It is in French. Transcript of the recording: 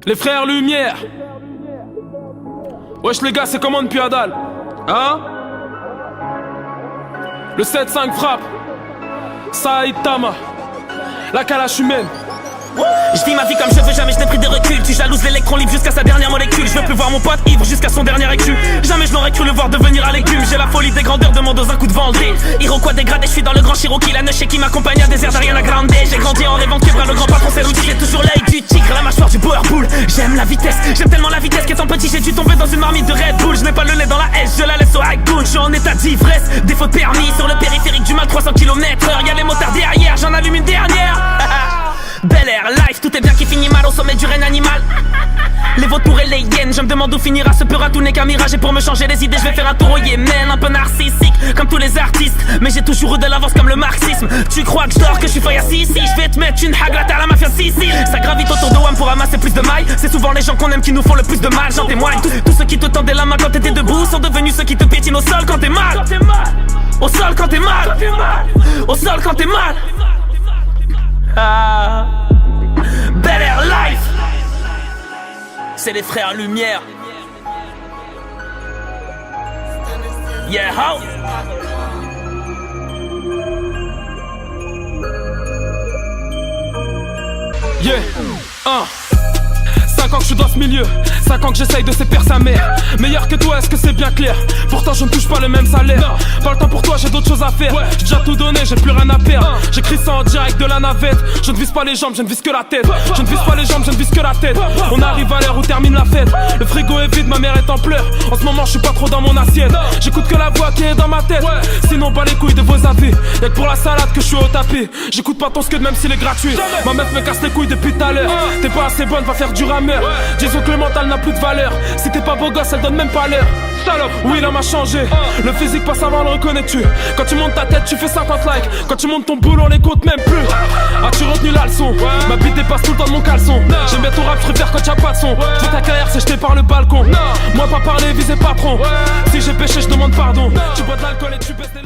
Les frères Lumière. Wesh les gars, c'est comment depuis Adal? Hein? Le 7-5 frappe. Saitama. La calache humaine. Je vis ma vie comme je veux, jamais je n'ai pris de recul. Tu jalouses l'électron libre jusqu'à sa dernière molécule. Je veux plus voir mon pote ivre jusqu'à son dernier écu. Jamais je n'aurais cru le voir devenir à l'écume. J'ai la folie des grandeurs de mon dans un coup de vent. Iroquois dégradé, je suis dans le grand Cherokee. La neige qui m'accompagne à désert d'Ariana Grande. J'ai grandi en rêvant que le grand patron c'est l'outil. J'ai toujours l'œil du tigre, la mâchoire du Powerpool. J'aime la vitesse, j'aime tellement la vitesse qu'étant petit j'ai dû tomber dans une marmite de Red Bull. Je n'ai pas le nez dans la S, je la laisse au high goon. Je suis en état d'ivresse, défaut de permis. Sur le périphérique du mal 300 km/h. Y'a les motards derrière, j'en allume une dernière. Bel Air, life, tout est bien qui finit mal au sommet du règne animal. Les vautours et les hyènes, je me demande où finira ce peur à tout n'est qu'un mirage. Et pour me changer les idées, je vais faire un tour au Yémen. Un peu narcissique, comme tous les artistes. Mais j'ai toujours eu de l'avance comme le marxisme. Tu crois que je dors, que je suis feuille à Sissi? Je vais te mettre une hague à la mafia Sicile. Ça gravite autour de WAM pour ramasser plus de mailles. C'est souvent les gens qu'on aime qui nous font le plus de mal. J'en témoigne, tous ceux qui te tendaient la main quand t'étais debout sont devenus ceux qui te piétinent au sol quand t'es mal. Au sol quand t'es mal. Au sol quand t'es mal. Ah. Bel Air Life. C'est les frères Lumière. Yeah, how? Yeah, 5 ans que je suis dans ce milieu, 5 ans que j'essaye de séparer sa mère. Meilleur que toi, est-ce que c'est bien clair? Pourtant je ne touche pas le même salaire. Pas le temps pour toi, j'ai d'autres choses à faire. J'ai déjà tout donné, j'ai plus rien à perdre. J'écris ça en direct de la navette. Je ne vise pas les jambes, je ne vise que la tête. Je ne vise pas les jambes, je ne vise que la tête. On arrive à l'heure où termine la fête. Le frigo est vide, ma mère est en pleurs. En ce moment je suis pas trop dans mon assiette. J'écoute que la voix qui est dans ma tête. Sinon pas les couilles de vos avis. Y'a que pour la salade que je suis au tapis. J'écoute pas ton scud même s'il est gratuit. Ma meuf me casse les couilles depuis tout à l'heure. T'es pas assez bonne, va faire du rameur. Disons que le mental n'a plus de valeur. Si t'es pas beau gosse, elle donne même pas l'heure. Salope, oui l'homme a changé. Le physique passe avant, le reconnais-tu? Quand tu montes ta tête, tu fais 50 likes. Quand tu montes ton boulot, on les compte même plus. As-tu retenu la leçon? Ma bite dépasse tout le temps de mon caleçon. J'aime bien ton rap, je préfère quand y'a pas de son. Je veux ta carrière, c'est jeté par le balcon. Moi pas parler, viser patron. Si j'ai péché, je demande pardon. Tu bois de l'alcool et tu baisses des